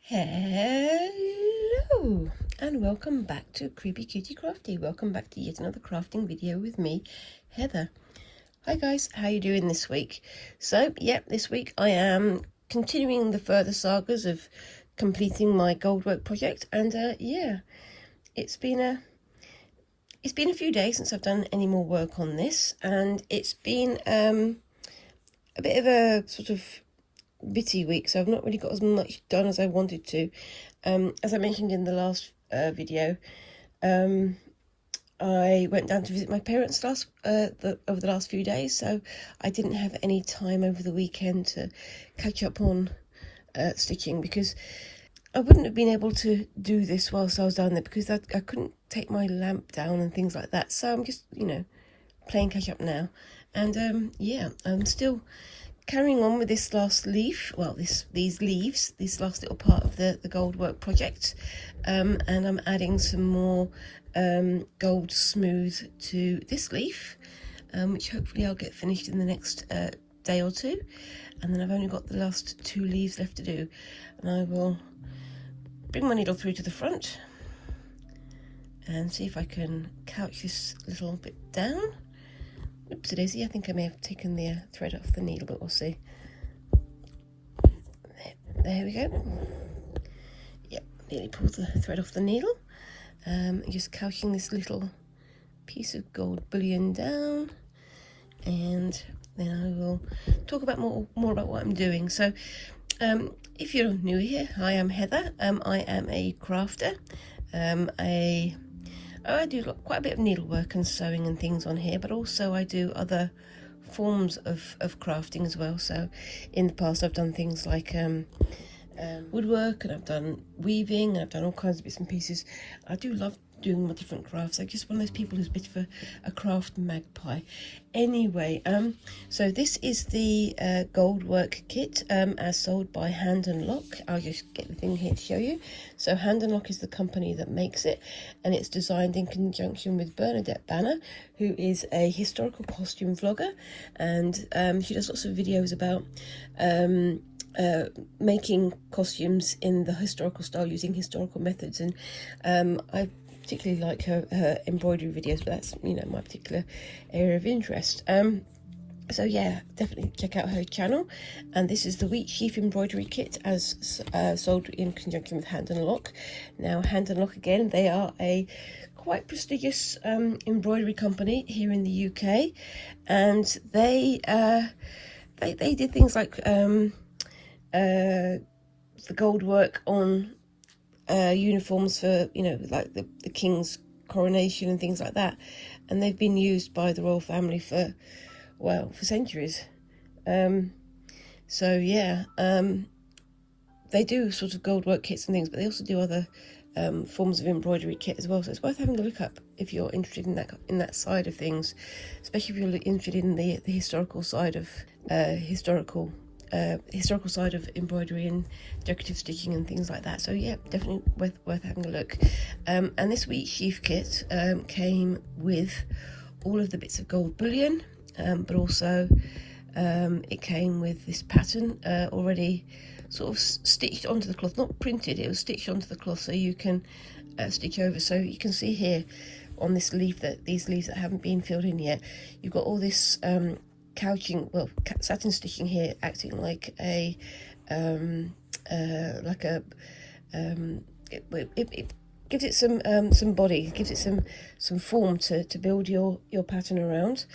Hello and welcome back to Creepy Cutie Crafty. Welcome back to yet another crafting video with me, Heather. Hi guys, how you doing this week? So this week I am continuing the further sagas of completing my goldwork project, and it's been a few days since I've done any more work on this, and it's been a bit of a sort of bitty week, so I've not really got as much done as I wanted to. As I mentioned in the last video, I went down to visit my parents over the last few days, so I didn't have any time over the weekend to catch up on stitching, because I wouldn't have been able to do this whilst I was down there, because I couldn't take my lamp down and things like that. So I'm just, playing catch up now. And I'm still carrying on with this last leaf, these leaves, this last little part of the goldwork project, and I'm adding some more gold smooth to this leaf, which hopefully I'll get finished in the next day or two, and then I've only got the last 2 leaves left to do, and I will bring my needle through to the front and see if I can couch this little bit down. Oopsie daisy, I think I may have taken the thread off the needle, but we'll see. There we go. Yep, nearly pulled the thread off the needle. Just couching this little piece of gold bullion down, and then I will talk about more about what I'm doing. So, if you're new here, hi, I'm Heather. I am a crafter. I do quite a bit of needlework and sewing and things on here, but also I do other forms of crafting as well. So in the past I've done things like woodwork, and I've done weaving, and I've done all kinds of bits and pieces. I do love doing my different crafts. I'm just one of those people who's a bit of a craft magpie. Anyway, so this is the goldwork kit as sold by Hand and Lock. I'll just get the thing here to show you. So Hand and Lock is the company that makes it, and it's designed in conjunction with Bernadette Banner, who is a historical costume vlogger, and she does lots of videos about making costumes in the historical style using historical methods, and I particularly like her embroidery videos, but that's my particular area of interest. So yeah, definitely check out her channel. And this is the wheat sheaf embroidery kit as sold in conjunction with Hand and Lock. Now Hand and Lock, again, they are a quite prestigious embroidery company here in the UK, and they did things like the gold work on uniforms for like the king's coronation and things like that, and they've been used by the royal family for centuries. So yeah, they do sort of gold work kits and things, but they also do other forms of embroidery kit as well, so it's worth having a look up if you're interested in that side of things, especially if you're interested in the historical side of historical side of embroidery and decorative stitching and things like that. So yeah, definitely worth having a look. And this wheat sheaf kit came with all of the bits of gold bullion, but also it came with this pattern already sort of stitched onto the cloth, not printed, it was stitched onto the cloth, so you can stitch over. So you can see here on this leaf, that these leaves that haven't been filled in yet, you've got all this couching, satin stitching here, acting like it gives it some body, gives it some form to build your pattern around.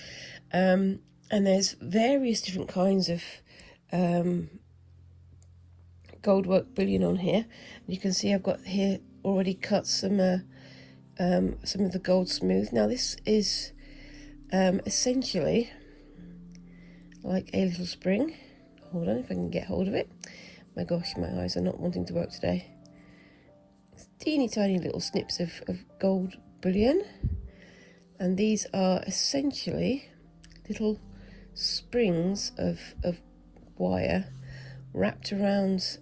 And there's various different kinds of goldwork bullion on here. You can see I've got here already cut some of the gold smooth. Now this is essentially like a little spring. Hold on, if I can get hold of it. My gosh, my eyes are not wanting to work today. It's teeny tiny little snips of gold bullion, and these are essentially little springs of wire wrapped around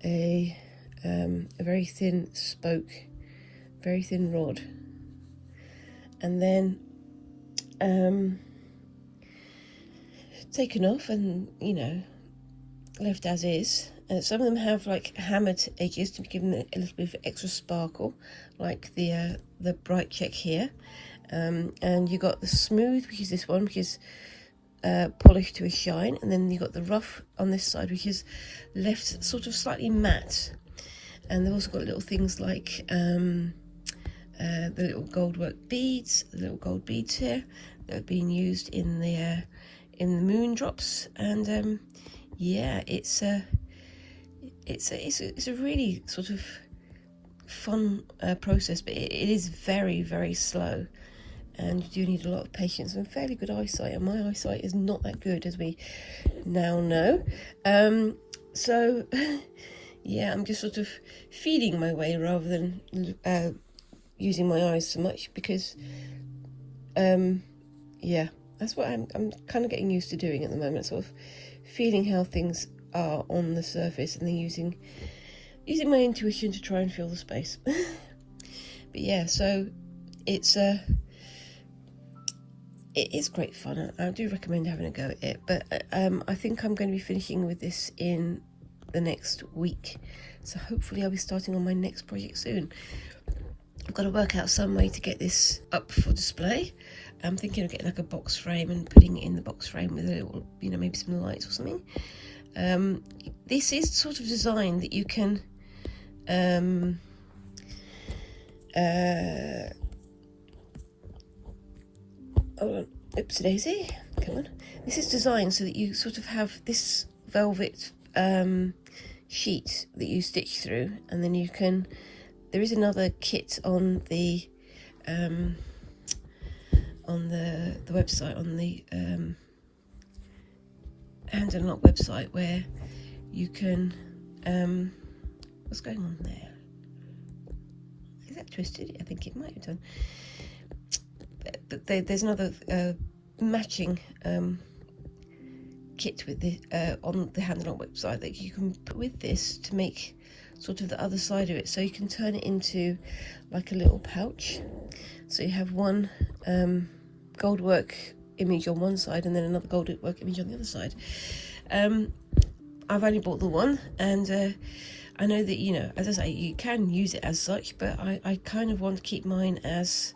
a very thin spoke, very thin rod, and then taken off and left as is, Some of them have like hammered edges to give them a little bit of extra sparkle, like the bright check here. And you got the smooth, which is this one, which is polished to a shine, and then you got the rough on this side, which is left sort of slightly matte. And they've also got little things like the little goldwork beads, the little gold beads here that are being used in the moon drops. And yeah, it's a really sort of fun process, but it is very, very slow, and you do need a lot of patience and fairly good eyesight, and my eyesight is not that good, as we now know. So yeah, I'm just sort of feeling my way rather than using my eyes so much, because yeah, that's what I'm kind of getting used to doing at the moment, sort of feeling how things are on the surface, and then using my intuition to try and fill the space. But yeah, so it is great fun. I do recommend having a go at it, but I think I'm going to be finishing with this in the next week, so hopefully I'll be starting on my next project soon. I've got to work out some way to get this up for display. I'm thinking of getting like a box frame and putting it in the box frame with a little, maybe some lights or something. This is sort of designed that you can hold on, oopsie daisy, come on. This is designed so that you sort of have this velvet sheet that you stitch through, and then you can, there is another kit on the website, on the Hand and Lock website, where you can what's going on there? Is that twisted? I think it might have done. But there's another matching kit with the on the Hand and Lock website that you can put with this to make sort of the other side of it, so you can turn it into like a little pouch. So you have one goldwork image on one side and then another goldwork image on the other side. I've only bought the one, and I know that, as I say, you can use it as such, but I kind of want to keep mine as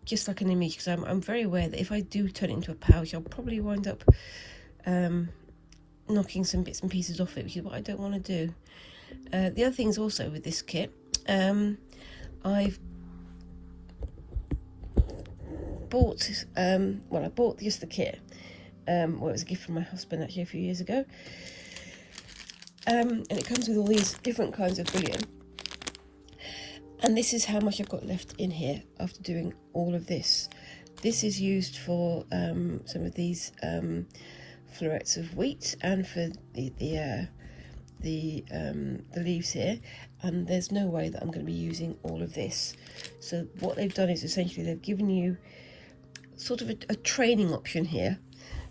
just like an image, because I'm very aware that if I do turn it into a pouch, I'll probably wind up knocking some bits and pieces off it, which is what I don't want to do. The other things also with this kit, I've bought, I bought just the kit. It was a gift from my husband actually a few years ago. And it comes with all these different kinds of bullion. And this is how much I've got left in here after doing all of this. This is used for some of these florets of wheat, and for the leaves here, and there's no way that I'm going to be using all of this. So what they've done is essentially they've given you sort of a training option here,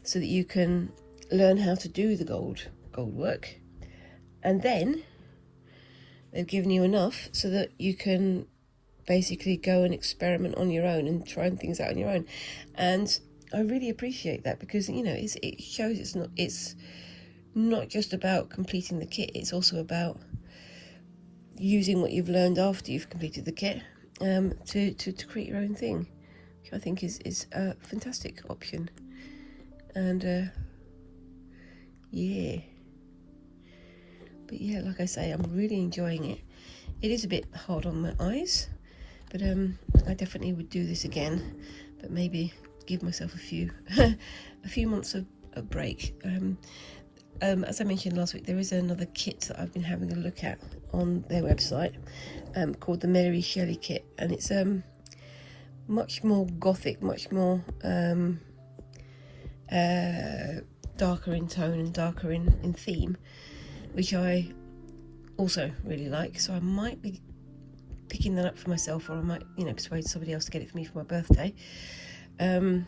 so that you can learn how to do the gold work, and then they've given you enough so that you can basically go and experiment on your own and try things out on your own. And I really appreciate that, because it shows it's not just about completing the kit, it's also about using what you've learned after you've completed the kit to create your own thing, which I think is a fantastic option. And yeah, but yeah, like I say, I'm really enjoying it. It is a bit hard on my eyes, but I definitely would do this again, but maybe give myself a few months of a break. As I mentioned last week, there is another kit that I've been having a look at on their website, called the Mary Shelley kit, and it's much more gothic, much more darker in tone and darker in theme, which I also really like. So I might be picking that up for myself, or I might persuade somebody else to get it for me for my birthday. And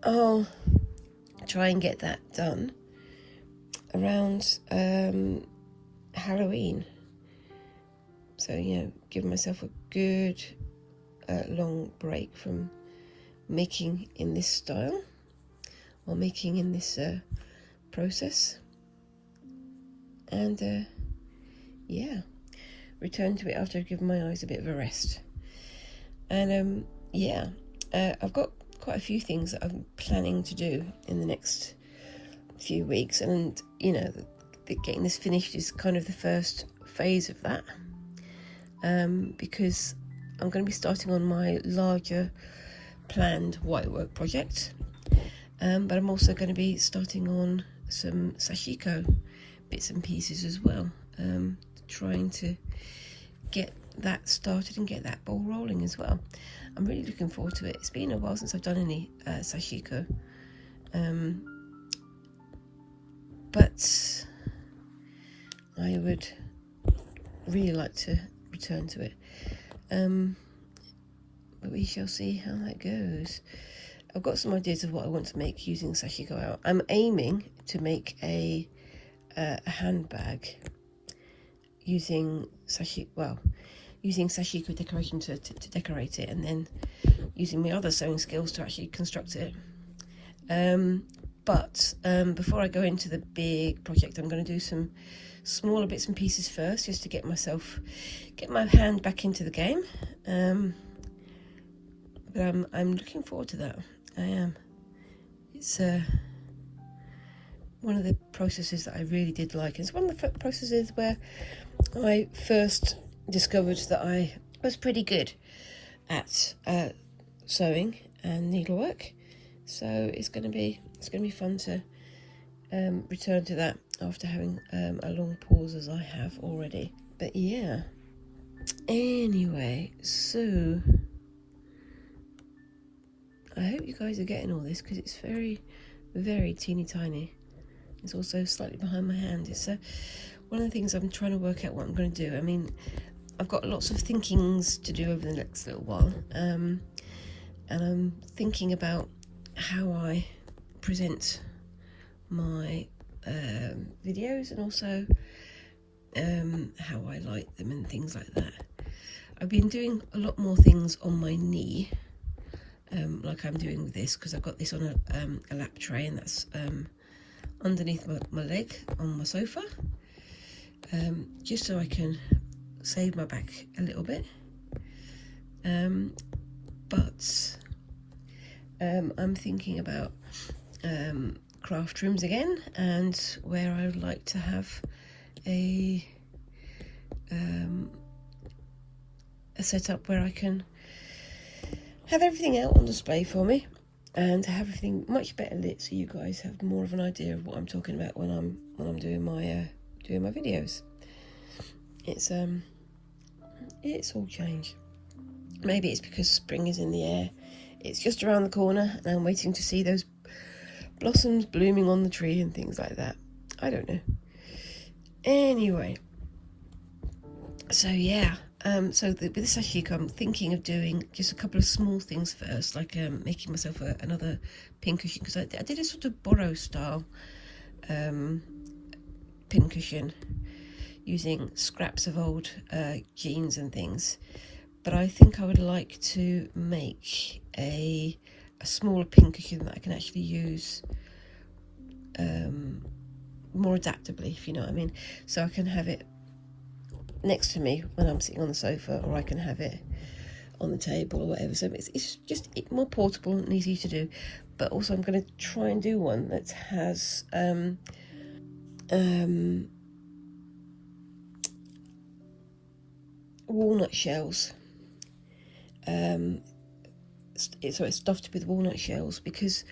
I'll try and get that done around Halloween. So, give myself a good long break from making in this style while making in this process. And yeah, return to it after I've given my eyes a bit of a rest. And yeah, I've got quite a few things that I'm planning to do in the next few weeks, and you know, getting this finished is kind of the first phase of that, because I'm going to be starting on my larger planned whitework project, but I'm also going to be starting on some sashiko bits and pieces as well, trying to get that started and get that ball rolling as well. I'm really looking forward to it. It's been a while since I've done any sashiko, but I would really like to return to it, but we shall see how that goes. I've got some ideas of what I want to make using sashiko out. I'm aiming to make a handbag using sashiko decoration to decorate it, and then using my other sewing skills to actually construct it. But before I go into the big project, I'm going to do some smaller bits and pieces first, just to get my hand back into the game. But I'm looking forward to that. I am. It's one of the processes that I really did like. It's one of the processes where I first discovered that I was pretty good at sewing and needlework. So it's going to be fun to return to that after having a long pause as I have already. But yeah. Anyway, so I hope you guys are getting all this, because it's very, very teeny tiny. It's also slightly behind my hand. It's one of the things I'm trying to work out what I'm going to do. I mean, I've got lots of thinkings to do over the next little while, and I'm thinking about how I present my videos, and also how I like them and things like that. I've been doing a lot more things on my knee, like I'm doing with this, because I've got this on a lap tray, and that's underneath my leg on my sofa, just so I can save my back a little bit. But I'm thinking about craft rooms again, and where I would like to have a setup where I can have everything out on display for me, and have everything much better lit, so you guys have more of an idea of what I'm talking about when I'm doing my videos. It's all changed. Maybe it's because spring is in the air. It's just around the corner, and I'm waiting to see those blossoms blooming on the tree and things like that. I don't know. Anyway, so yeah. So with the sashiko, I'm thinking of doing just a couple of small things first, like making myself another pincushion, because I did a sort of borrow style pincushion using scraps of old jeans and things. But I think I would like to make a smaller pincushion that I can actually use more adaptably, if you know what I mean. So I can have it next to me when I'm sitting on the sofa, or I can have it on the table or whatever. So it's just more portable and easy to do. But also I'm going to try and do one that has walnut shells. So it's stuffed with walnut shells, because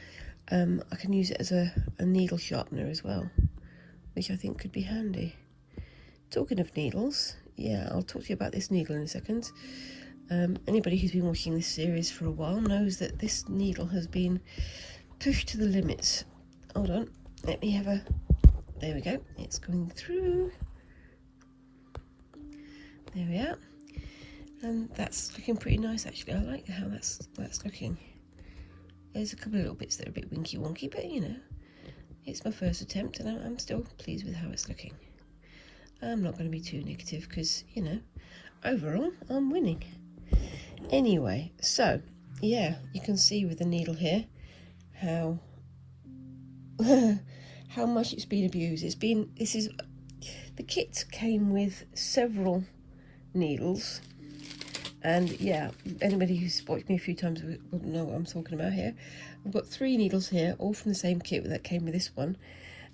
I can use it as a needle sharpener as well, which I think could be handy. Talking of needles, yeah, I'll talk to you about this needle in a second. Anybody who's been watching this series for a while knows that this needle has been pushed to the limits. Hold on, let me have there we go, it's going through. There we are. And that's looking pretty nice, actually. I like how that's looking. There's a couple of little bits that are a bit winky wonky, but you know, it's my first attempt, and I'm still pleased with how it's looking. I'm not going to be too negative, because, you know, overall, I'm winning. Anyway, so, yeah, you can see with the needle here how how much it's been abused. The kit came with several needles, and yeah, anybody who's watched me a few times will know what I'm talking about here. I've got 3 needles here, all from the same kit that came with this one,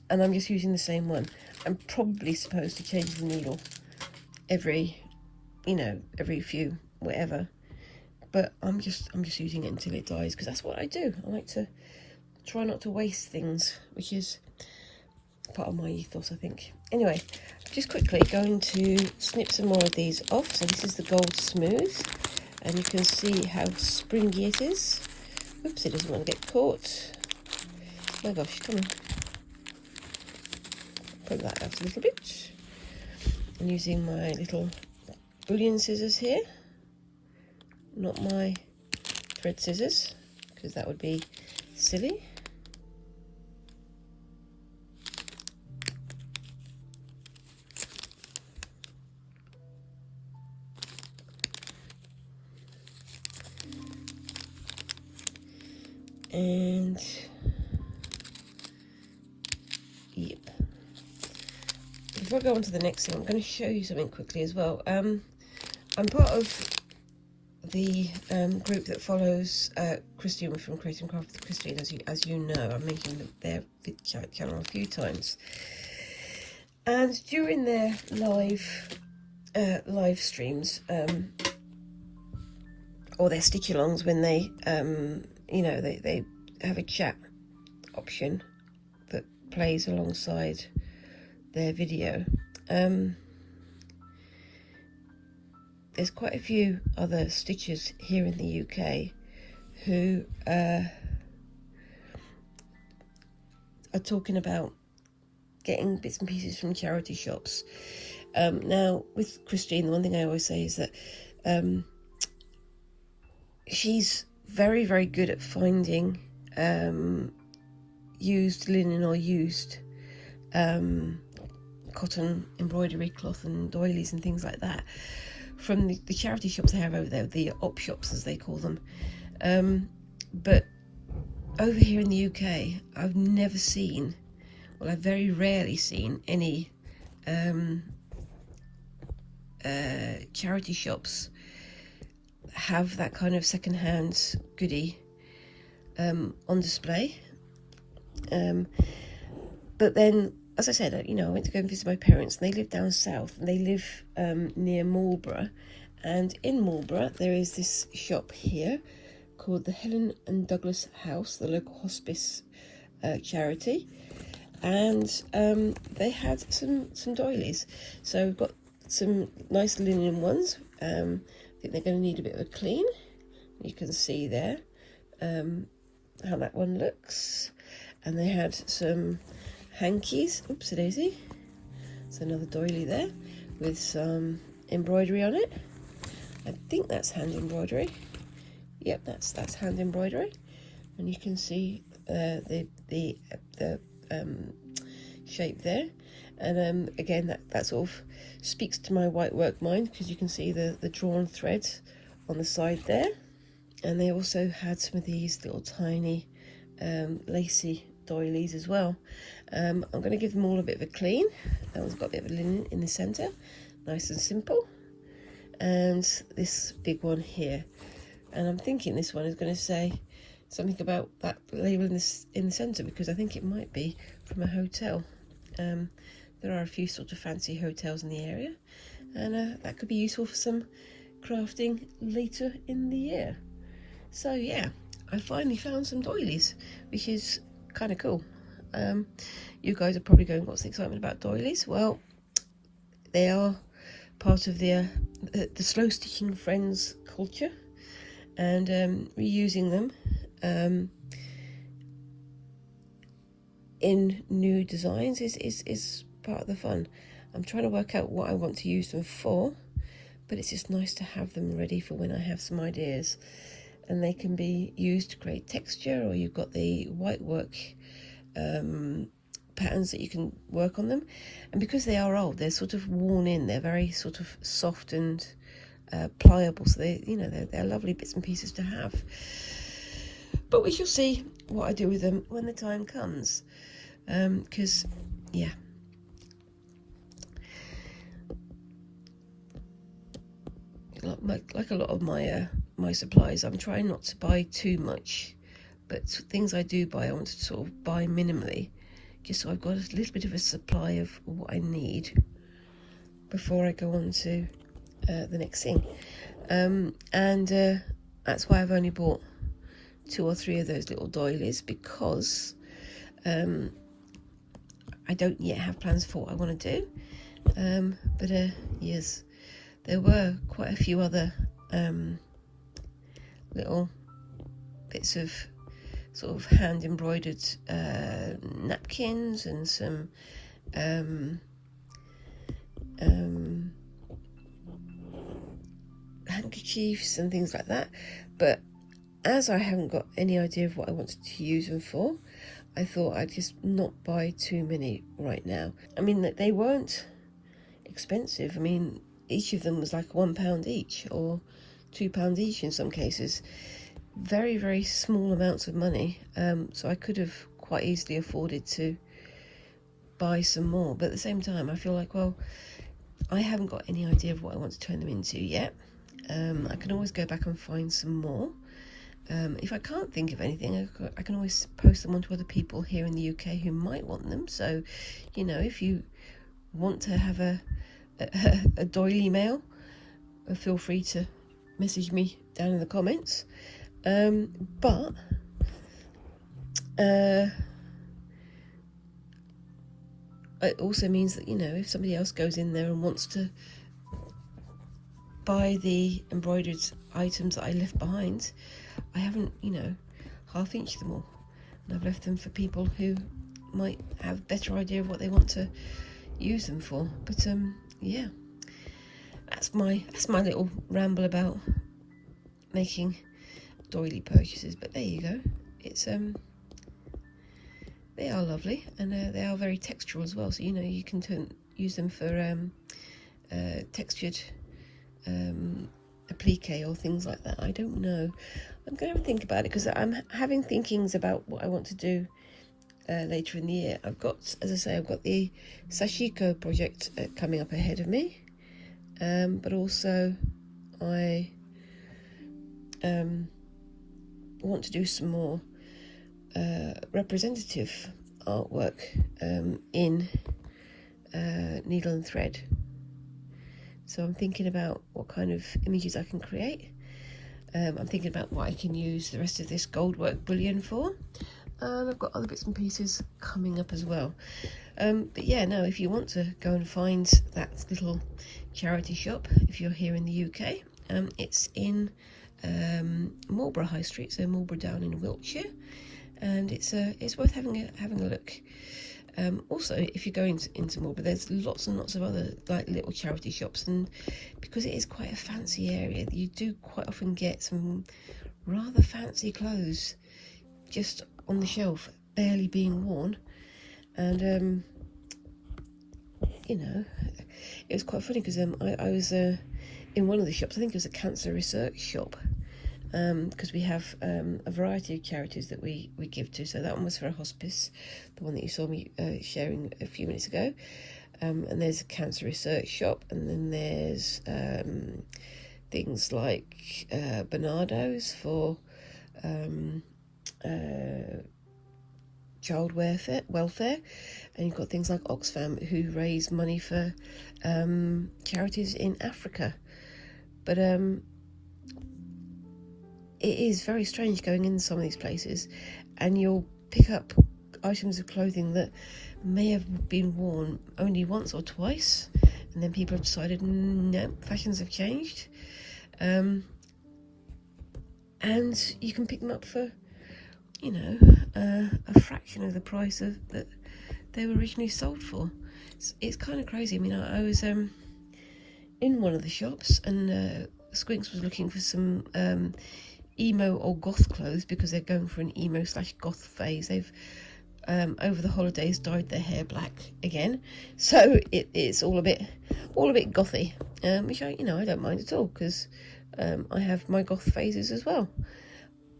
and I'm just using the same one. I'm probably supposed to change the needle every few whatever, but I'm just using it until it dies, because that's what I do. I like to try not to waste things, which is part of my ethos, I think. Anyway, just quickly going to snip some more of these off. So this is the gold smooth, and you can see how springy it is. Oops, it doesn't want to get caught. My gosh, come on. Pull that out a little bit. I'm using my little bullion scissors here, not my thread scissors, because that would be silly. And yep, before I go on to the next thing, I'm going to show you something quickly as well. I'm part of the group that follows Christine from Create and Craft with Christine, as you know. I'm making their channel a few times, and during their live streams, or their stitch-alongs, when they they have a chat option that plays alongside their video. There's quite a few other stitchers here in the UK who are talking about getting bits and pieces from charity shops. Now, with Christine, the one thing I always say is that she's very, very good at finding used linen or used cotton embroidery cloth and doilies and things like that from the charity shops they have over there, the op shops as they call them. But over here in the UK, I've never seen, well, I've very rarely seen any charity shops have that kind of second-hand goodie on display. But then, as I said, I went to go and visit my parents, and they live down south, and they live near Marlborough. And in Marlborough, there is this shop here called the Helen and Douglas House, the local hospice charity. And they had some doilies. So we've got some nice linen ones. I think they're going to need a bit of a clean. You can see there how that one looks. And they had some hankies. Oops, a daisy. There's another doily there with some embroidery on it. I think that's hand embroidery. Yep, that's hand embroidery. And you can see the shape there. And again, that sort of speaks to my white work mind, because you can see the drawn thread on the side there. And they also had some of these little tiny lacy doilies as well. I'm going to give them all a bit of a clean. That one's got a bit of a linen in the centre, nice and simple. And this big one here, and I'm thinking this one is going to say something about that label in the centre, because I think it might be from a hotel. There are a few sort of fancy hotels in the area, and that could be useful for some crafting later in the year. So yeah, I finally found some doilies, which is kind of cool. You guys are probably going, what's the excitement about doilies? Well, they are part of the slow stitching friends culture, and reusing them in new designs is part of the fun. I'm trying to work out what I want to use them for, but it's just nice to have them ready for when I have some ideas. And they can be used to create texture, or you've got the white work patterns that you can work on them. And because they are old, they're sort of worn in. They're very sort of soft and pliable, so they're lovely bits and pieces to have. But we shall see what I do with them when the time comes. because yeah, like a lot of my my supplies, I'm trying not to buy too much, but things I do buy, I want to sort of buy minimally, just so I've got a little bit of a supply of what I need before I go on to the next thing. And that's why I've only bought 2 or 3 of those little doilies, because I don't yet have plans for what I want to do. But yes, there were quite a few other little bits of sort of hand embroidered napkins and some handkerchiefs and things like that, but as I haven't got any idea of what I wanted to use them for, I thought I'd just not buy too many right now. I mean, they weren't expensive. I mean, each of them was like £1 each or £2 each in some cases. Very, very small amounts of money, so I could have quite easily afforded to buy some more, but at the same time I feel like, well, I haven't got any idea of what I want to turn them into yet. I can always go back and find some more. If I can't think of anything, I can always post them onto other people here in the UK who might want them. So, you know, if you want to have a doily mail, feel free to message me down in the comments. But it also means that, you know, if somebody else goes in there and wants to buy the embroidered items that I left behind, I haven't, you know, half-inched them all, and I've left them for people who might have a better idea of what they want to use them for. But yeah, that's my little ramble about making doily purchases. But there you go. It's they are lovely, and they are very textural as well, so you know you can use them for textured applique or things like that. I don't know. I'm going to have a think about it, because I'm having thinkings about what I want to do later in the year. I've got, as I say, I've got the sashiko project coming up ahead of me, but also I want to do some more representative artwork in needle and thread. So I'm thinking about what kind of images I can create. I'm thinking about what I can use the rest of this goldwork bullion for, and I've got other bits and pieces coming up as well. But yeah, no, if you want to go and find that little charity shop, if you're here in the UK, it's in Marlborough High Street, so Marlborough down in Wiltshire, and it's worth having a look. Also, if you're going into Marlborough, there's lots and lots of other like little charity shops, and because it is quite a fancy area, you do quite often get some rather fancy clothes just on the shelf, barely being worn. And you know, it was quite funny because I was in one of the shops. I think it was a cancer research shop, because we have a variety of charities that we give to. So that one was for a hospice, the one that you saw me sharing a few minutes ago. And there's a cancer research shop, and then there's things like Bernardo's for child welfare, and you've got things like Oxfam, who raise money for charities in Africa. But it is very strange going in some of these places, and you'll pick up items of clothing that may have been worn only once or twice, and then people have decided, no, fashions have changed, and you can pick them up for, you know, a fraction of the price that they were originally sold for. It's kind of crazy. I mean, I was in one of the shops, and Squinks was looking for some emo or goth clothes, because they're going for an emo/goth phase. They've over the holidays dyed their hair black again, so it's all a bit gothy, which I don't mind at all, because I have my goth phases as well.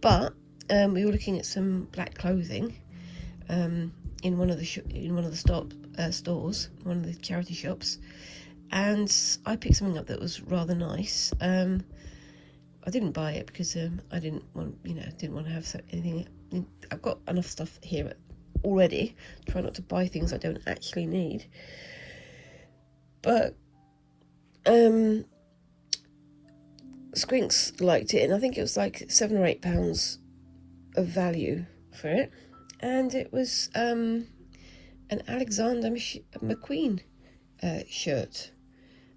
But we were looking at some black clothing, in one of the stores, one of the charity shops, and I picked something up that was rather nice. I didn't buy it because I didn't want to have anything. I've got enough stuff here already. Try not to buy things I don't actually need. But Squinks liked it, and I think it was like £7 or £8 of value for it, and it was an Alexander McQueen shirt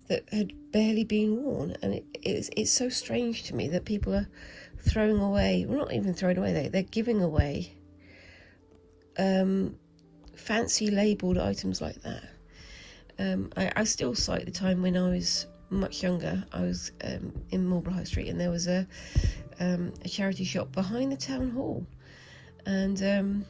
that had barely been worn, and it's so strange to me that people are throwing away, well, not even throwing away, they're giving away fancy labelled items like that. I still cite the time when I was much younger. I was in Marlborough High Street, and there was a charity shop behind the town hall, and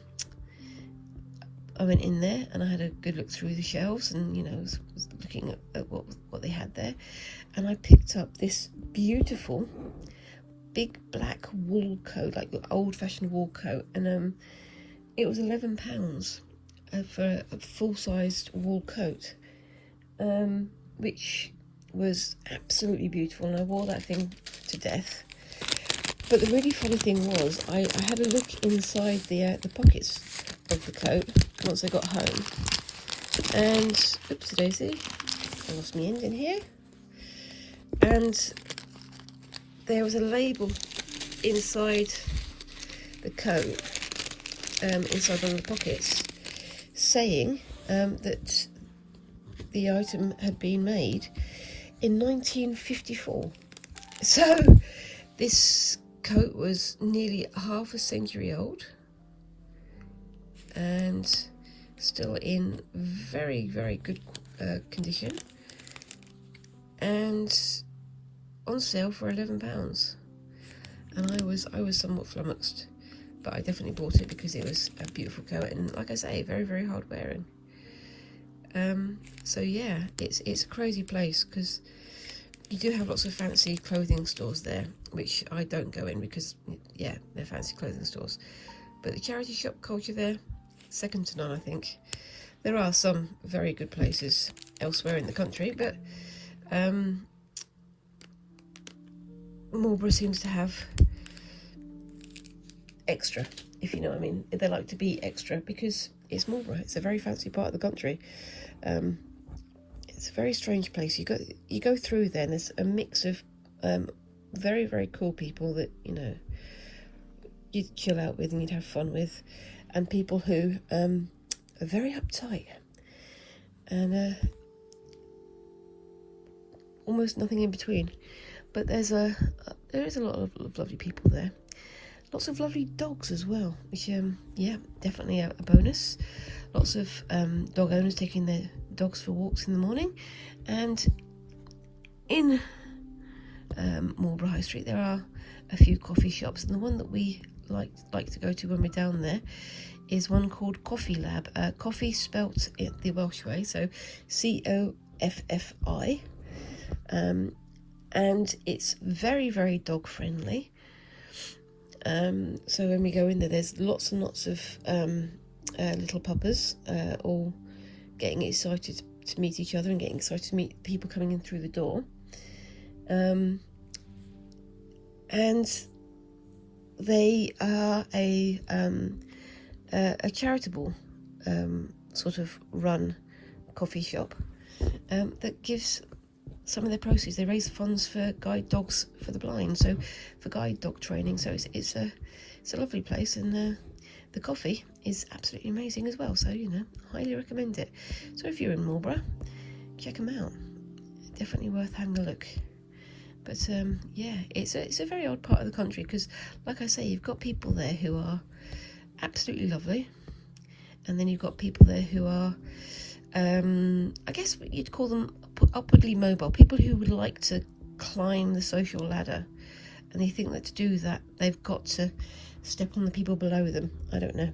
I went in there and I had a good look through the shelves, and was looking at what they had there, and I picked up this beautiful big black wool coat, like the old-fashioned wool coat, and it was £11 for a full-sized wool coat, which was absolutely beautiful, and I wore that thing to death. But the really funny thing was, I had a look inside the pockets of the coat once I got home, and oopsie daisy, I lost my end in here, and there was a label inside the coat, inside one of the pockets, saying that the item had been made in 1954. So this coat was nearly half a century old and still in very, very good condition, and on sale for £11. And I was somewhat flummoxed, but I definitely bought it because it was a beautiful coat, and like I say, very, very hard wearing. So yeah, it's a crazy place, because you do have lots of fancy clothing stores there, which I don't go in because, yeah, they're fancy clothing stores. But the charity shop culture there, second to none, I think. There are some very good places elsewhere in the country, but Marlborough seems to have extra, if you know what I mean. They like to be extra because it's Marlborough. It's a very fancy part of the country. It's a very strange place. You go through there, and there's a mix of very, very cool people that you'd chill out with and you'd have fun with, and people who are very uptight, and almost nothing in between. But there is a lot of lovely people there. Lots of lovely dogs as well, which yeah, definitely a bonus. Lots of dog owners taking their dogs for walks in the morning. And in Marlborough High Street there are a few coffee shops, and the one that we like to go to when we're down there is one called Coffee Lab. Coffee spelt it the Welsh way, so COFFI, and it's very, very dog friendly. So when we go in there, there's lots and lots of little puppers, all getting excited to meet each other and getting excited to meet people coming in through the door. And they are a charitable sort of run coffee shop that gives some of their proceeds. They raise funds for guide dogs for the blind, so for guide dog training. So it's a lovely place, and the coffee is absolutely amazing as well. So highly recommend it. So if you're in Marlborough, check them out. Definitely worth having a look. But yeah, it's a very odd part of the country, because like I say, you've got people there who are absolutely lovely, and then you've got people there who are I guess you'd call them upwardly mobile, people who would like to climb the social ladder, and they think that to do that they've got to step on the people below them. I don't know.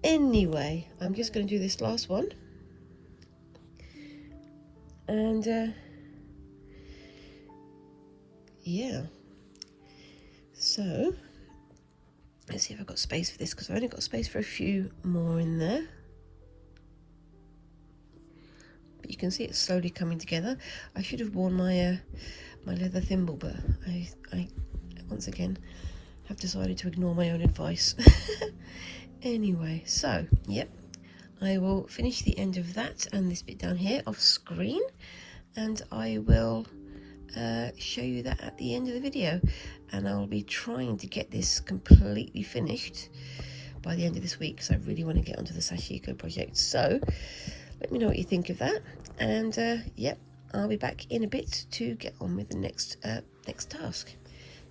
Anyway, I'm just going to do this last one, and yeah, so let's see if I've got space for this, because I've only got space for a few more in there. you can see it's slowly coming together. I should have worn my my leather thimble, but I once again have decided to ignore my own advice. Anyway, so yep, I will finish the end of that and this bit down here off screen, and I will show you that at the end of the video. And I'll be trying to get this completely finished by the end of this week, because I really want to get onto the Sashiko project. So let me know what you think of that, and yep, I'll be back in a bit to get on with the next task.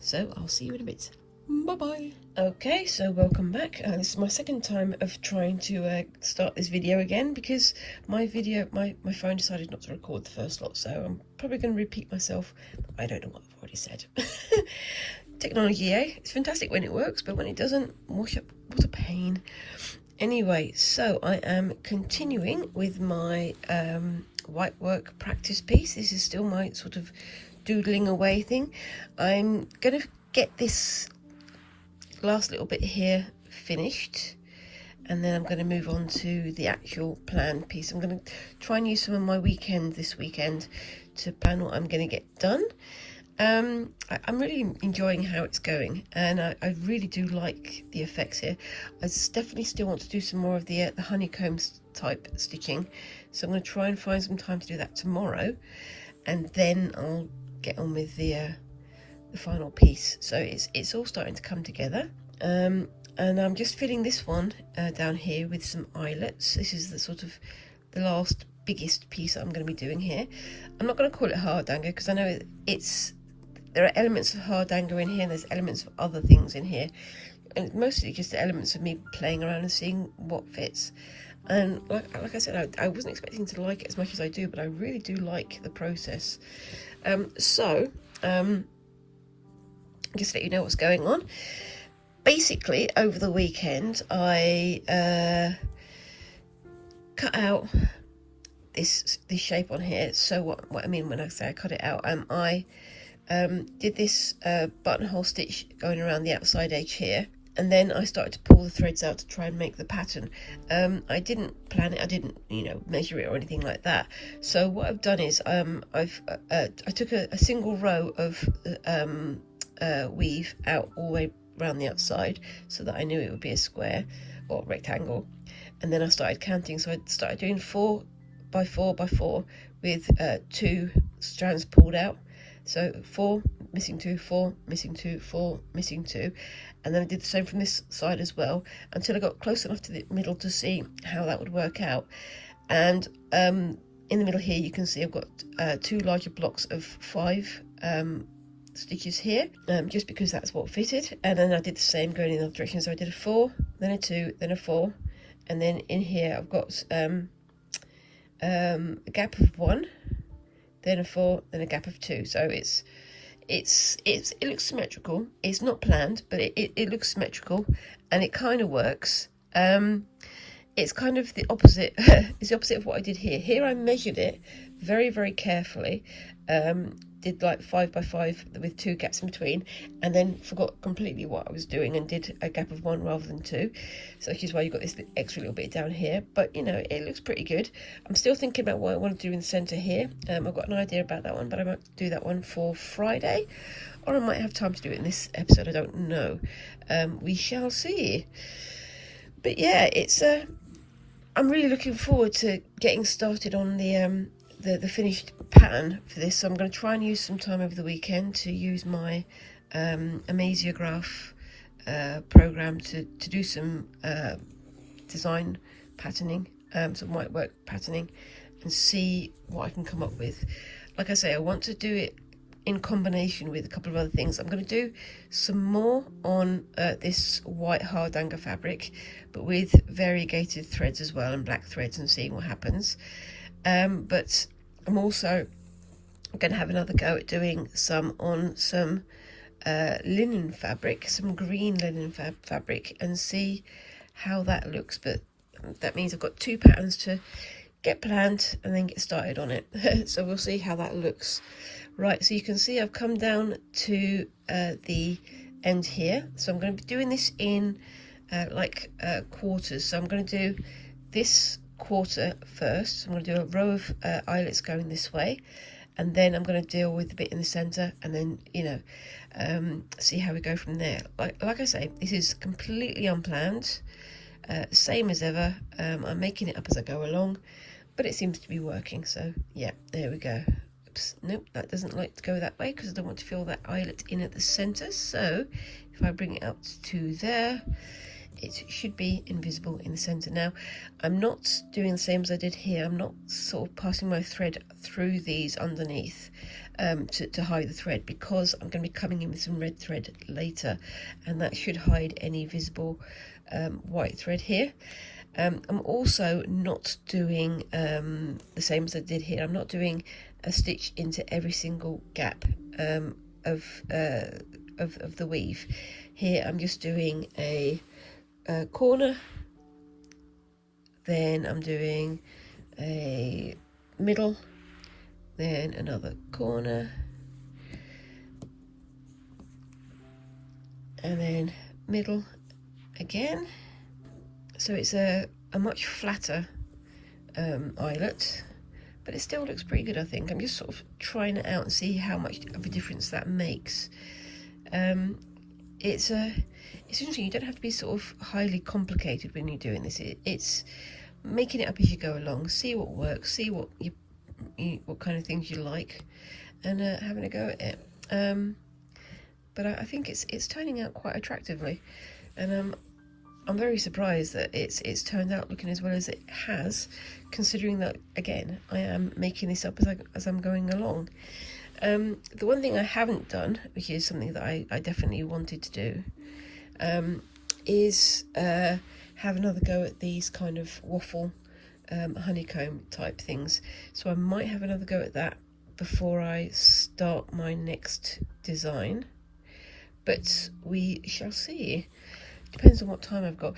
So I'll see you in a bit. Bye-bye. Okay, so welcome back. This is my second time of trying to start this video again, because my phone decided not to record the first lot, so I'm probably going to repeat myself. I don't know what I've already said. Technology, eh? It's fantastic when it works, but when it doesn't, what a pain. Anyway, so I am continuing with my white work practice piece. This is still my sort of doodling away thing. I'm going to get this last little bit here finished, and then I'm going to move on to the actual planned piece. I'm going to try and use some of my weekend this weekend to plan what I'm going to get done. I'm really enjoying how it's going, and I really do like the effects here. I definitely still want to do some more of the honeycombs type stitching, so I'm going to try and find some time to do that tomorrow, and then I'll get on with the final piece. So it's all starting to come together, and I'm just filling this one down here with some eyelets. This is the sort of the last biggest piece that I'm going to be doing here. I'm not going to call it hardanger, because I know there are elements of hardanger in here, and there's elements of other things in here, and it's mostly just the elements of me playing around and seeing what fits. And like I said, I wasn't expecting to like it as much as I do, but I really do like the process. Just to let you know what's going on. Basically, over the weekend, I cut out this shape on here. So what I mean when I say I cut it out, I did this buttonhole stitch going around the outside edge here, and then I started to pull the threads out to try and make the pattern. I didn't plan it, I didn't measure it or anything like that. So what I've done is I took a single row of weave out all the way around the outside, so that I knew it would be a square or rectangle, and then I started counting. So I started doing 4 by 4 by 4 with 2 strands pulled out. So 4 missing 2, 4 missing 2, 4 missing 2, and then I did the same from this side as well, until I got close enough to the middle to see how that would work out. And in the middle here you can see I've got 2 larger blocks of 5 stitches here, just because that's what fitted. And then I did the same going in the other direction, so I did a 4, then a 2, then a 4, and then in here I've got a gap of 1, then a 4, then a gap of 2. So it looks symmetrical. It's not planned, but it looks symmetrical, and it kind of works. It's kind of the opposite. It's the opposite of what I did here. Here I measured it very, very carefully. Did like 5 by 5 with 2 gaps in between, and then forgot completely what I was doing and did a gap of 1 rather than 2. So which is why you've got this extra little bit down here, but it looks pretty good. I'm still thinking about what I want to do in the center here. I've got an idea about that one, but I might do that one for Friday, or I might have time to do it in this episode. I don't know. We shall see. But yeah, I'm really looking forward to getting started on the finished pattern for this. So I'm going to try and use some time over the weekend to use my Amasiograph program to do some design patterning, some white work patterning, and see what I can come up with. Like I say, I want to do it in combination with a couple of other things. I'm going to do some more on this white hardanger fabric, but with variegated threads as well, and black threads, and seeing what happens. But I'm also going to have another go at doing some on some linen fabric, some green linen fabric, and see how that looks. But that means I've got 2 patterns to get planned and then get started on it. So we'll see how that looks. Right, so you can see I've come down to the end here. So I'm going to be doing this in quarters. So I'm going to do this quarter first. So I'm going to do a row of eyelets going this way, and then I'm going to deal with the bit in the center, and then see how we go from there. Like I say, this is completely unplanned, same as ever. I'm making it up as I go along, but it seems to be working. So yeah, there we go. Oops, nope, that doesn't like to go that way because I don't want to fill that eyelet in at the center. So if I bring it up to there, it should be invisible in the center. Now, I'm not doing the same as I did here. I'm not sort of passing my thread through these underneath to hide the thread, because I'm going to be coming in with some red thread later, and that should hide any visible white thread here. I'm also not doing the same as I did here. I'm not doing a stitch into every single gap of the weave. Here I'm just doing a corner, then I'm doing a middle, then another corner, and then middle again. So it's a much flatter eyelet, but it still looks pretty good, I think. I'm just sort of trying it out and see how much of a difference that makes. It's interesting. You don't have to be sort of highly complicated when you're doing this. It's making it up as you go along. See what works. See what what kind of things you like, and having a go at it. But I think it's turning out quite attractively, and I'm very surprised that it's turned out looking as well as it has, considering that, again, I am making this up as I'm going along. The one thing I haven't done, which is something that I definitely wanted to do, is have another go at these kind of waffle honeycomb type things. So I might have another go at that before I start my next design, but we shall see. Depends on what time I've got.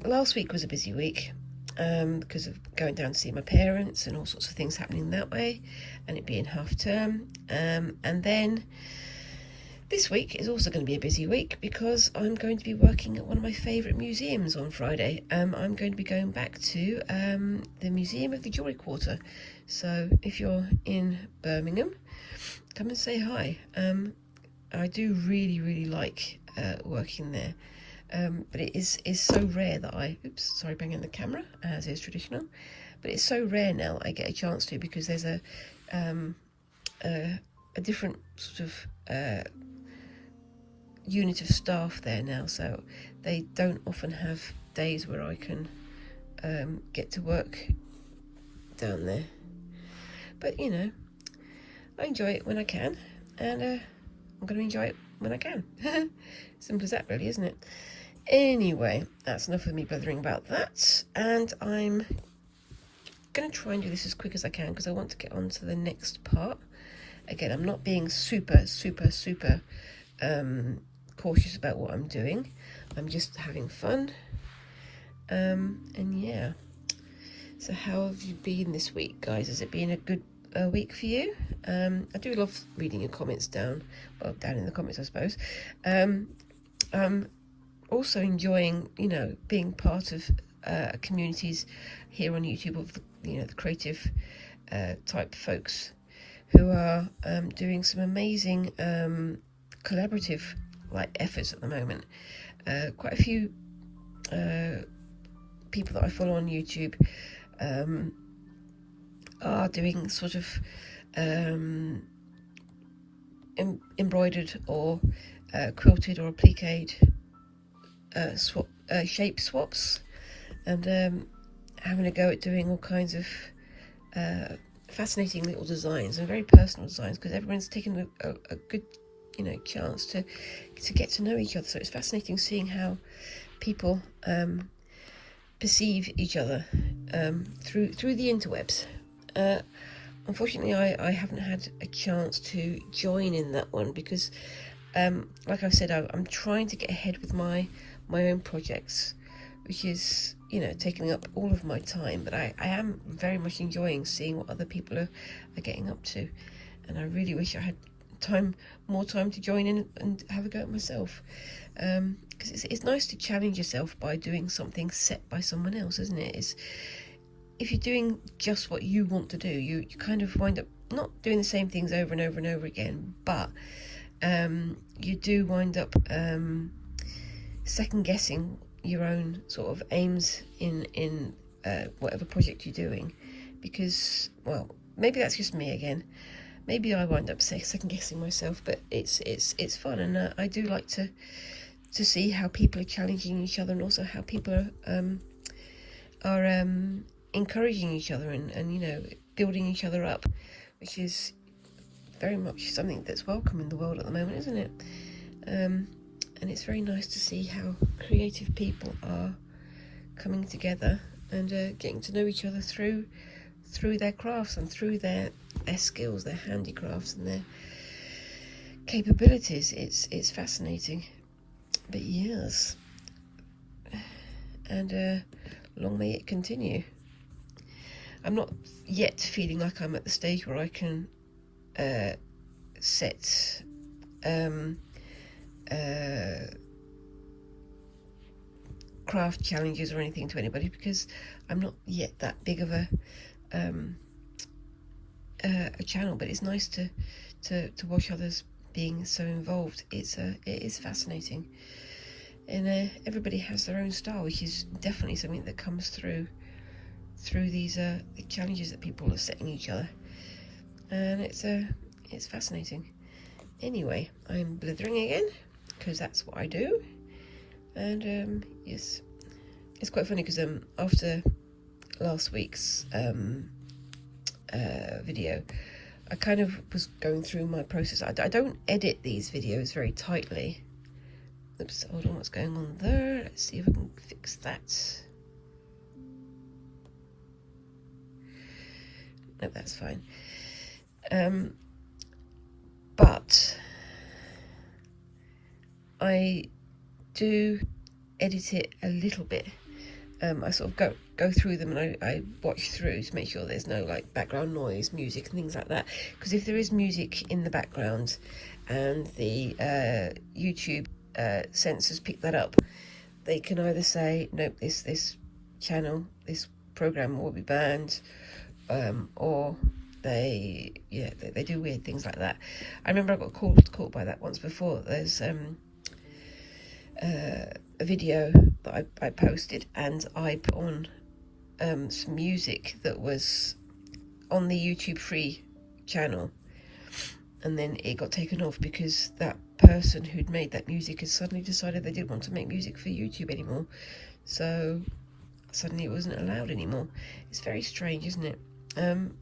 Last week was a busy week because of going down to see my parents and all sorts of things happening that way, and it being half term. And then this week is also going to be a busy week because I'm going to be working at one of my favourite museums on Friday. I'm going to be going back to the Museum of the Jewellery Quarter. So if you're in Birmingham, come and say hi. I do really like working there, but it is so rare that sorry, banging the camera as is traditional, but it's so rare now that I get a chance to, because there's a different sort of unit of staff there now, so they don't often have days where I can get to work down there. But I enjoy it when I can, and I'm going to enjoy it when I can. Simple as that, really, isn't it? Anyway, that's enough of me blathering about that, and I'm going to try and do this as quick as I can because I want to get on to the next part. Again, I'm not being super cautious about what I'm doing. I'm just having fun. And yeah. So how have you been this week, guys? Has it been a good week for you? I do love reading your comments down in the comments, I suppose. I'm also enjoying, being part of communities here on YouTube of the creative type folks who are doing some amazing collaborative efforts at the moment. Quite a few people that I follow on YouTube are doing sort of embroidered or quilted or appliqued shape swaps, and having a go at doing all kinds of fascinating little designs and very personal designs, because everyone's taken a good chance to get to know each other. So it's fascinating seeing how people perceive each other through the interwebs. Unfortunately, I haven't had a chance to join in that one because, like I've said, I'm trying to get ahead with my own projects, which is taking up all of my time. But I am very much enjoying seeing what other people are getting up to, and I really wish I had more time to join in and have a go at myself. because it's nice to challenge yourself by doing something set by someone else, isn't it? If you're doing just what you want to do, you kind of wind up not doing the same things over and over and over again, but you do wind up second guessing your own sort of aims in whatever project you're doing, because, well, maybe that's just me again. Maybe I wind up second guessing myself, but it's fun, and I do like to see how people are challenging each other, and also how people are encouraging each other and building each other up, which is very much something that's welcome in the world at the moment, isn't it? And it's very nice to see how creative people are coming together and getting to know each other through their crafts and through their skills, their handicrafts and their capabilities. It's fascinating. But yes, and long may it continue. I'm not yet feeling like I'm at the stage where I can set craft challenges or anything to anybody, because I'm not yet that big of a channel. But it's nice to watch others being so involved. It is fascinating, and everybody has their own style, which is definitely something that comes through these the challenges that people are setting each other, and it's fascinating. Anyway, I'm blithering again, because that's what I do. And yes, it's quite funny, because after last week's video, I kind of was going through my process. I don't edit these videos very tightly. Oops, hold on, what's going on there? Let's see if I can fix that. No, that's fine. But I do edit it a little bit. I sort of go through them, and I watch through to make sure there's no like background noise, music and things like that, because if there is music in the background and the YouTube sensors pick that up, they can either say nope, this channel, this program will be banned, or they do weird things like that. I remember I got caught by that once before. There's a video that I posted, and I put on some music that was on the YouTube free channel, and then it got taken off because that person who'd made that music has suddenly decided they didn't want to make music for YouTube anymore, so suddenly it wasn't allowed anymore. It's very strange, isn't it?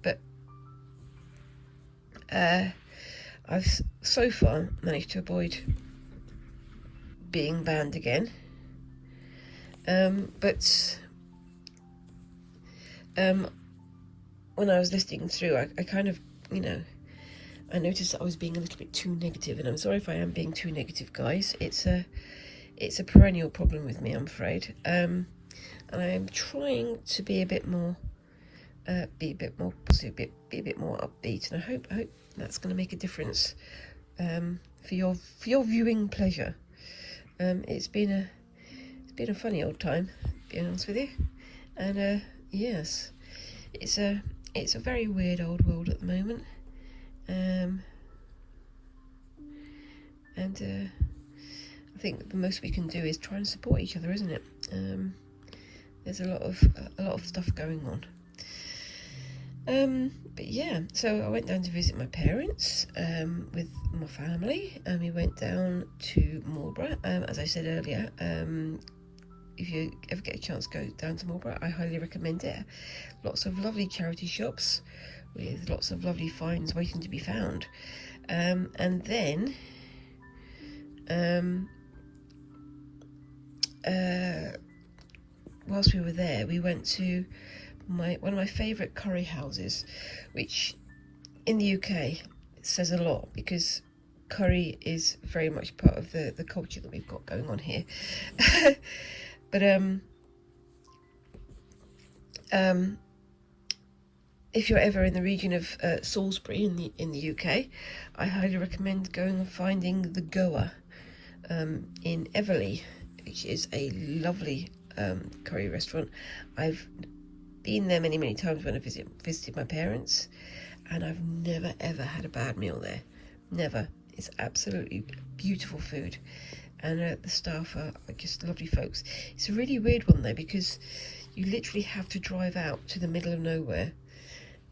But I've so far managed to avoid being banned again, but when I was listening through, I kind of, I noticed that I was being a little bit too negative, and I'm sorry if I am being too negative, guys. It's a perennial problem with me, I'm afraid, and I am trying to be a bit more positive, be a bit more upbeat, and I hope that's going to make a difference for your viewing pleasure. It's been a funny old time, being honest with you, and yes, it's a very weird old world at the moment, and I think the most we can do is try and support each other, isn't it? There's a lot of stuff going on. But yeah, so I went down to visit my parents with my family, and we went down to Marlborough. As I said earlier, if you ever get a chance to go down to Marlborough, I highly recommend it. Lots of lovely charity shops with lots of lovely finds waiting to be found. And then whilst we were there, we went to one of my favourite curry houses, which in the UK says a lot, because curry is very much part of the culture that we've got going on here. But if you're ever in the region of Salisbury in the UK, I highly recommend going and finding the Goa in Everley. which is a lovely curry restaurant. I've been there many times when I visited my parents, and I've never ever had a bad meal there. Never. It's absolutely beautiful food, and the staff are just lovely folks. It's a really weird one though, because you literally have to drive out to the middle of nowhere,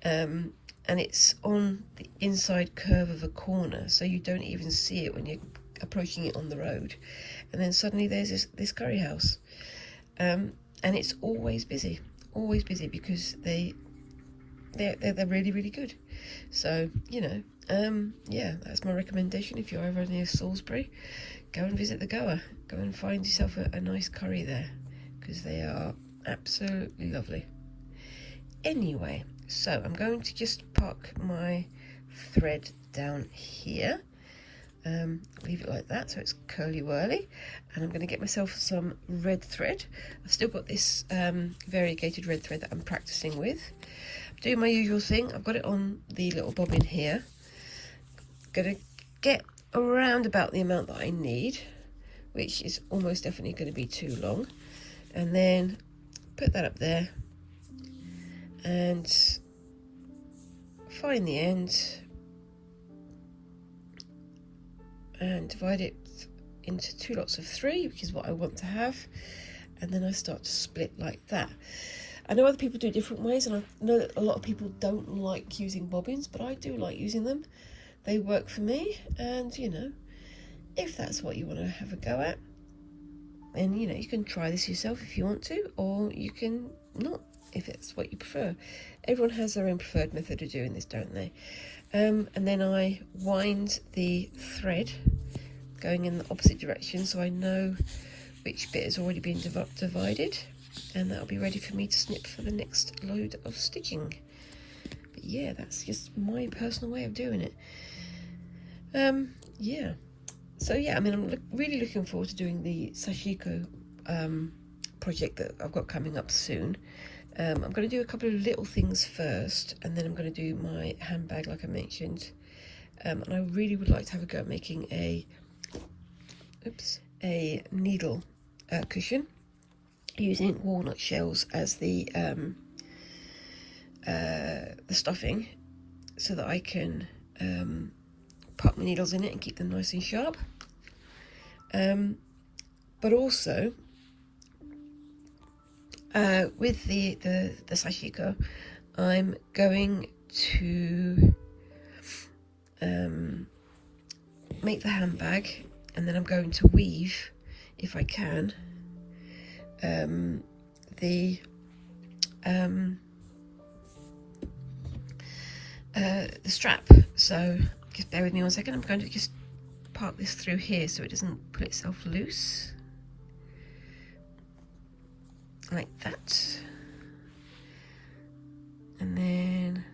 and it's on the inside curve of a corner, so you don't even see it when you're approaching it on the road. And then suddenly there's this curry house, and it's always busy because they're really good. So yeah, that's my recommendation. If you're ever near Salisbury, go and visit the Goa. Go and find yourself a nice curry there, because they are absolutely lovely. Anyway, so I'm going to just park my thread down here, leave it like that so it's curly whirly, and I'm going to get myself some red thread. I've still got this variegated red thread that I'm practicing with. I'm doing my usual thing. I've got it on the little bobbin here. Going to get around about the amount that I need, which is almost definitely going to be too long, and then put that up there and find the end and divide it into 2 lots of 3, which is what I want to have, and then I start to split like that. I know other people do different ways, and I know that a lot of people don't like using bobbins, but I do like using them. They work for me, and if that's what you want to have a go at, then you can try this yourself if you want to, or you can not if it's what you prefer. Everyone has their own preferred method of doing this, don't they? And then I wind the thread going in the opposite direction, so I know which bit has already been divided, and that'll be ready for me to snip for the next load of stitching. But yeah, that's just my personal way of doing it. Yeah, so yeah, I mean, I'm really looking forward to doing the sashiko project that I've got coming up soon. I'm going to do a couple of little things first, and then I'm going to do my handbag like I mentioned, and I really would like to have a go at making a needle cushion using walnut shells as the stuffing, so that I can pop my needles in it and keep them nice and sharp. But also with the sashiko, I'm going to make the handbag, and then I'm going to weave, if I can, the strap. So just bear with me 1 second. I'm going to just park this through here so it doesn't pull itself loose, like that, and then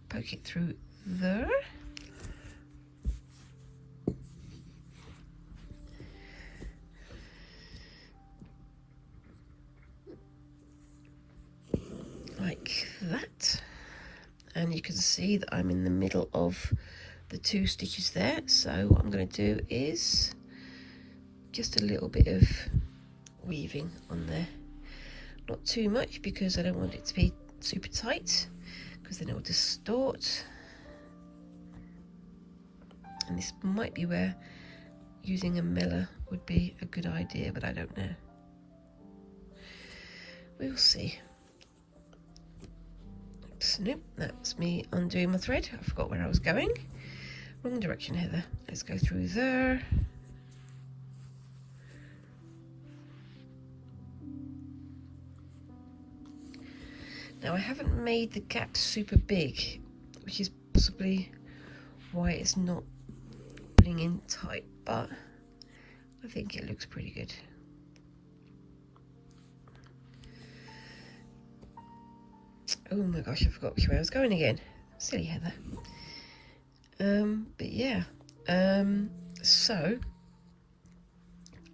poke it through there. Like that, and you can see that I'm in the middle of the 2 stitches there. So what I'm going to do is just a little bit of weaving on there, not too much because I don't want it to be super tight, because then it will distort, and this might be where using a miller would be a good idea, but I don't know. We'll see. Oops, nope, that's me undoing my thread. I forgot where I was going. Wrong direction, Heather. Let's go through there. Now I haven't made the gap super big, which is possibly why it's not pulling in tight, but I think it looks pretty good. Oh my gosh, I forgot which way I was going again. Silly Heather. But yeah, so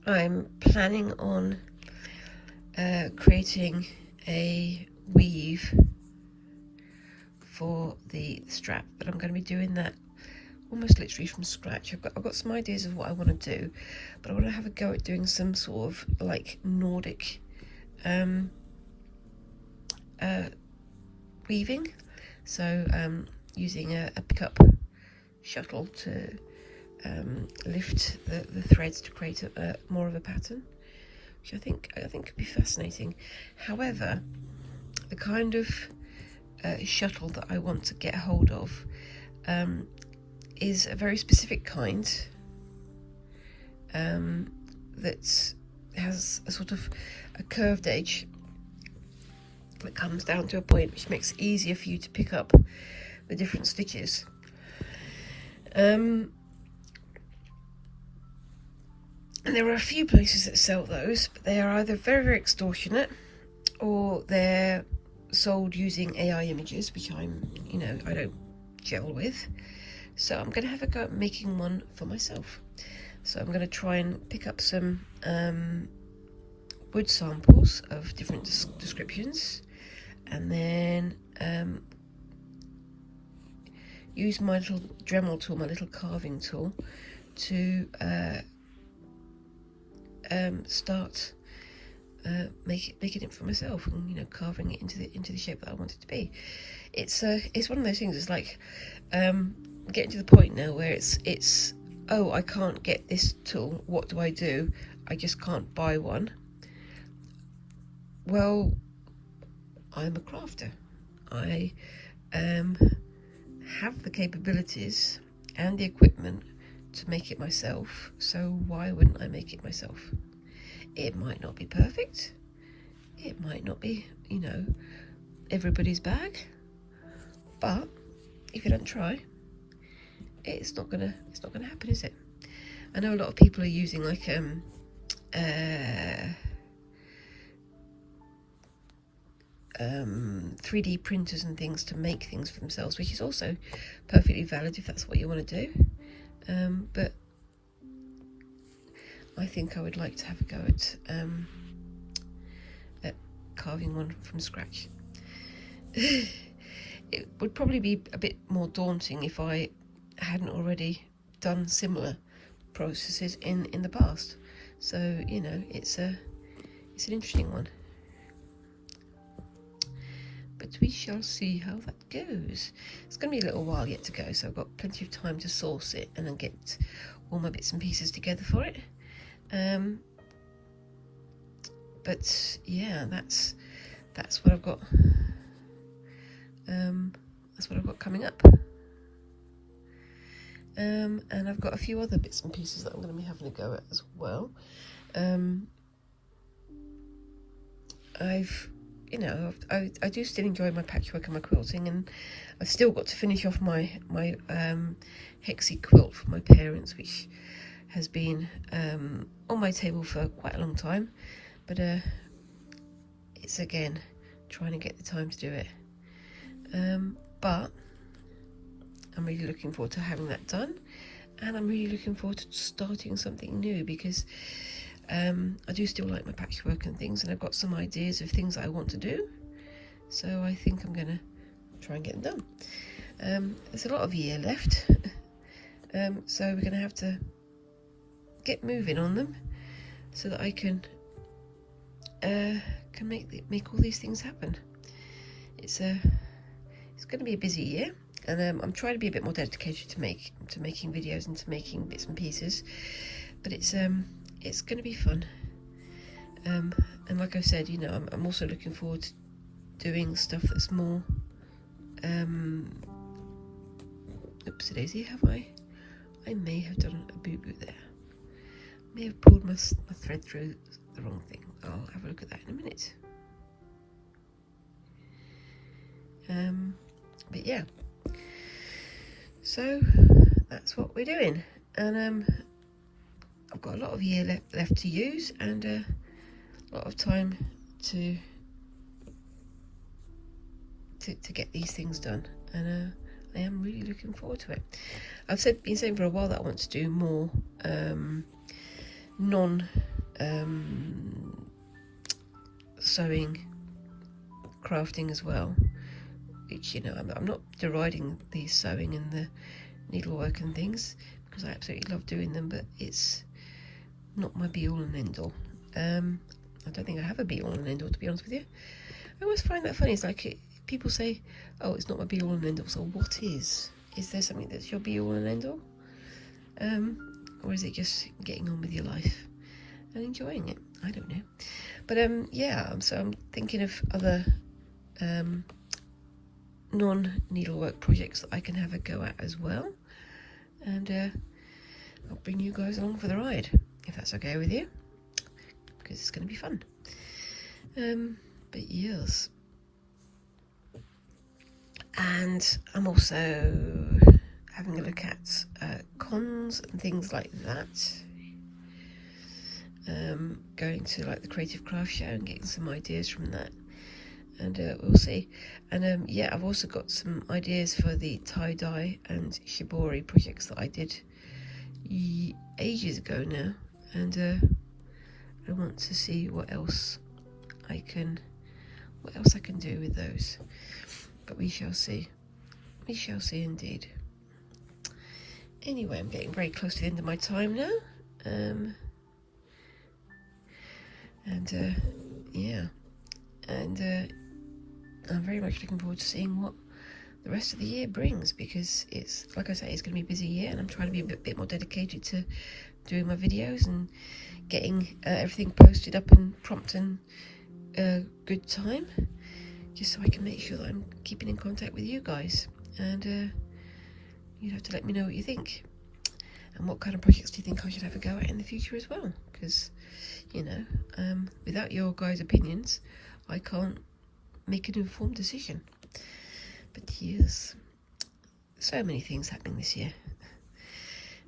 I'm planning on creating a weave for the strap, but I'm going to be doing that almost literally from scratch. I've got some ideas of what I want to do, but I want to have a go at doing some sort of like Nordic weaving. So using a pickup shuttle to lift the threads to create more of a pattern, which I think could be fascinating. However, the kind of shuttle that I want to get hold of is a very specific kind that has a sort of a curved edge that comes down to a point which makes it easier for you to pick up the different stitches. And there are a few places that sell those, but they are either very, very extortionate, or they're sold using AI images, which I don't gel with. So I'm going to have a go at making one for myself. So I'm going to try and pick up some wood samples of different descriptions, and then use my little Dremel tool, my little carving tool, to start making it for myself, and carving it into the shape that I want it to be. It's one of those things. It's like getting to the point now where it's oh, I can't get this tool, what do? I just can't buy one. Well, I'm a crafter. I have the capabilities and the equipment to make it myself, so why wouldn't I make it myself? It might not be perfect, it might not be everybody's bag, but if you don't try, it's not gonna happen, is it? I know a lot of people are using like 3D printers and things to make things for themselves, which is also perfectly valid if that's what you want to do. But I think I would like to have a go at carving one from scratch. It would probably be a bit more daunting if I hadn't already done similar processes in the past. So it's an interesting one. But we shall see how that goes. It's going to be a little while yet to go, so I've got plenty of time to source it and then get all my bits and pieces together for it. But yeah, that's what I've got. That's what I've got coming up. And I've got a few other bits and pieces that I'm going to be having a go at as well. I do still enjoy my patchwork and my quilting, and I've still got to finish off my hexie quilt for my parents, which has been on my table for quite a long time, but it's again trying to get the time to do it. But I'm really looking forward to having that done, and I'm really looking forward to starting something new, because I do still like my patchwork and things, and I've got some ideas of things that I want to do, so I think I'm gonna try and get them done. There's a lot of year left, so we're gonna have to get moving on them so that I can make all these things happen. It's going to be a busy year, and I'm trying to be a bit more dedicated to making videos and to making bits and pieces, but it's going to be fun. And like I said, I'm also looking forward to doing stuff that's more oopsie daisy, I may have done a boo-boo there. I may have pulled my thread through the wrong thing. I'll have a look at that in a minute. But yeah, so that's what we're doing, and I've got a lot of year left to use, and a lot of time to get these things done, and I am really looking forward to it. I've been saying for a while that I want to do more sewing crafting as well, which I'm not deriding the sewing and needlework and things, because I absolutely love doing them, but it's not my be-all and end-all. I don't think I have a be-all and end-all, to be honest with you. I always find that funny. It's like people say, oh, it's not my be-all and end-all, so what is? Is there something that's your be-all and end-all? Or is it just getting on with your life and enjoying it? I don't know. But yeah, so I'm thinking of other non-needlework projects that I can have a go at as well. And I'll bring you guys along for the ride, if that's okay with you, because it's going to be fun. But yes. And I'm also having a look at cons and things like that. Going to like the Creative Craft Show and getting some ideas from that. And we'll see. And yeah, I've also got some ideas for the tie-dye and shibori projects that I did ages ago now. And I want to see what else I can do with those. But we shall see. We shall see indeed. Anyway, I'm getting very close to the end of my time now. Yeah. And I'm very much looking forward to seeing what the rest of the year brings, because it's, like I say, it's going to be a busy year, and I'm trying to be a bit more dedicated to doing my videos and getting everything posted up and prompt and good time, just so I can make sure that I'm keeping in contact with you guys. And you have to let me know what you think, and what kind of projects do you think I should have a go at in the future as well, because, you know, without your guys' opinions, I can't make an informed decision. But yes, so many things happening this year,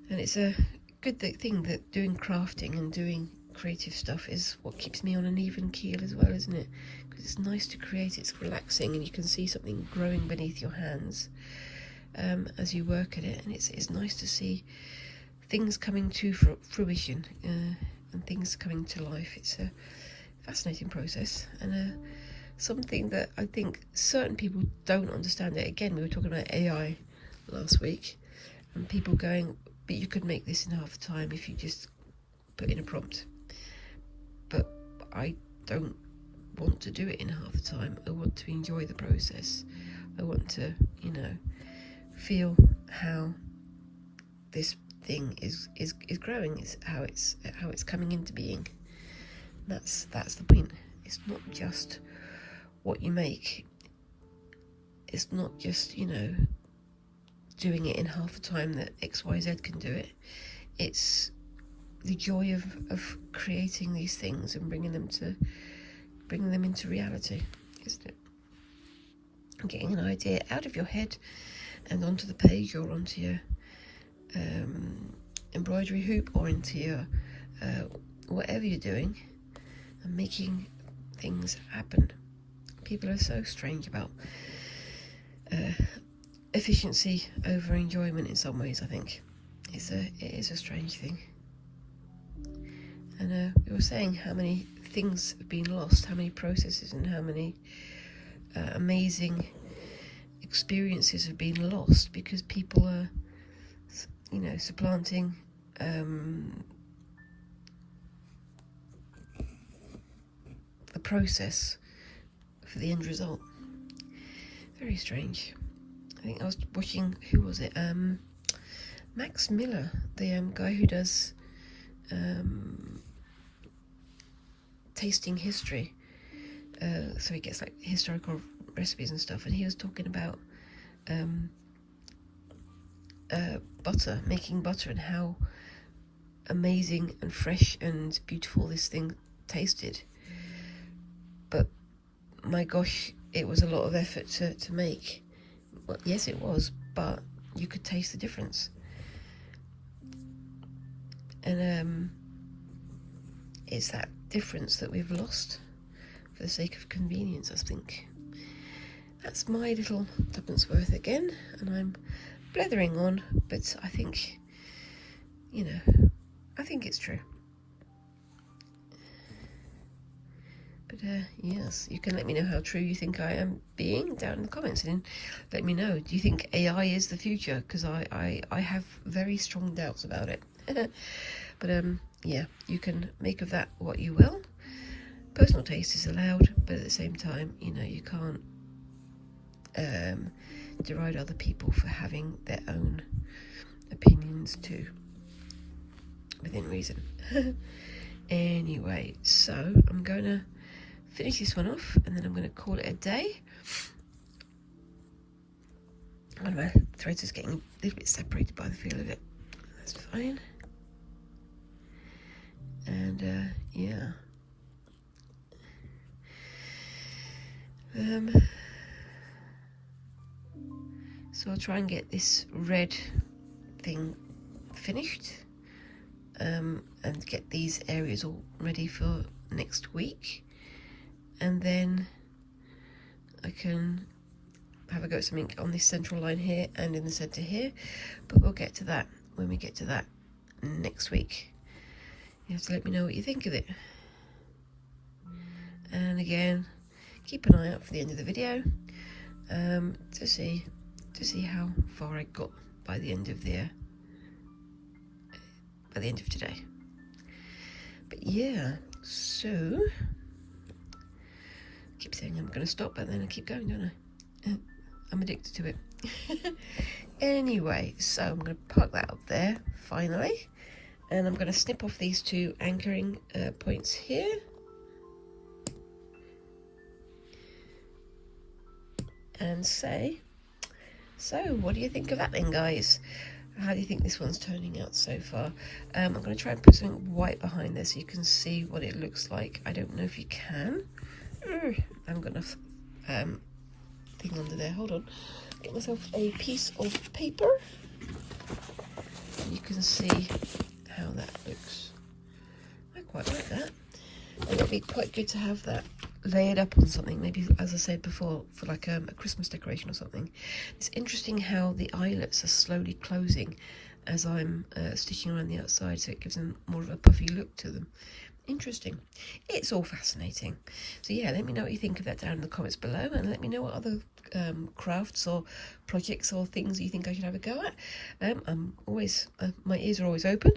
and it's a good thing that doing crafting and doing creative stuff is what keeps me on an even keel as well, isn't it? Because it's nice to create, it's relaxing, and you can see something growing beneath your hands as you work at it, and it's nice to see things coming to fruition and things coming to life. It's a fascinating process, and something that I think certain people don't understand it. Again, we were talking about AI last week, and people going, but you could make this in half the time if you just put in a prompt. But I don't want to do it in half the time. I want to enjoy the process. I want to, you know, feel how this thing is growing, is how it's coming into being. That's the point. It's not just what you make. It's not just, you know, doing it in half the time that XYZ can do it. It's the joy of creating these things and bringing them into reality, isn't it? Getting an idea out of your head and onto the page, or onto your embroidery hoop, or into your whatever you're doing, and making things happen. People are so strange about efficiency over enjoyment in some ways. I think it is a strange thing. And we were saying how many things have been lost, how many processes and how many amazing experiences have been lost because people are, you know, supplanting the process for the end result. Very strange. I think I was watching, who was it? Max Miller, the guy who does tasting history. So he gets like historical recipes and stuff, and he was talking about butter, making butter, and how amazing and fresh and beautiful this thing tasted. But my gosh, it was a lot of effort to make. Well, yes, it was, but you could taste the difference. And it's that difference that we've lost for the sake of convenience, I think. That's my little tuppence worth again, and I'm blethering on, but I think, you know, I think it's true. But yes, you can let me know how true you think I am being down in the comments, and let me know, do you think AI is the future? Because I have very strong doubts about it. But yeah, you can make of that what you will. Personal taste is allowed, but at the same time, you know, you can't deride other people for having their own opinions too, within reason. Anyway, so I'm going to finish this one off, and then I'm going to call it a day. One of my threads is getting a little bit separated by the feel of it. That's fine. And yeah. So I'll try and get this red thing finished, and get these areas all ready for next week, and then I can have a go at something on this central line here and in the center here, but we'll get to that when we get to that next week. You have to let me know what you think of it, and again, keep an eye out for the end of the video, to see how far I got by the end of today. But yeah, so I keep saying I'm going to stop, but then I keep going, don't I? I'm addicted to it. Anyway, so I'm going to park that up there finally, and I'm going to snip off these two anchoring points here, and say, so what do you think of that then, guys? How do you think this one's turning out so far? I'm going to try and put something white behind there so you can see what it looks like. I don't know if you can. I haven't got enough thing under there. Hold on. Get myself a piece of paper. You can see how that looks. I quite like that. And it'll be quite good to have that layered up on something, maybe, as I said before, for like a Christmas decoration or something. It's interesting how the eyelets are slowly closing as I'm stitching around the outside, so it gives them more of a puffy look to them. Interesting. It's all fascinating. So yeah, let me know what you think of that down in the comments below, and let me know what other crafts or projects or things you think I should have a go at. I'm always, my ears are always open,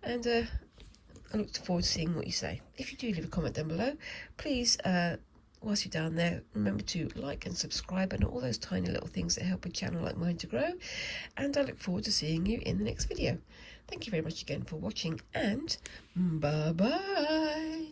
and I look forward to seeing what you say. If you do leave a comment down below, please, whilst you're down there, remember to like and subscribe and all those tiny little things that help a channel like mine to grow. And I look forward to seeing you in the next video. Thank you very much again for watching, and bye-bye.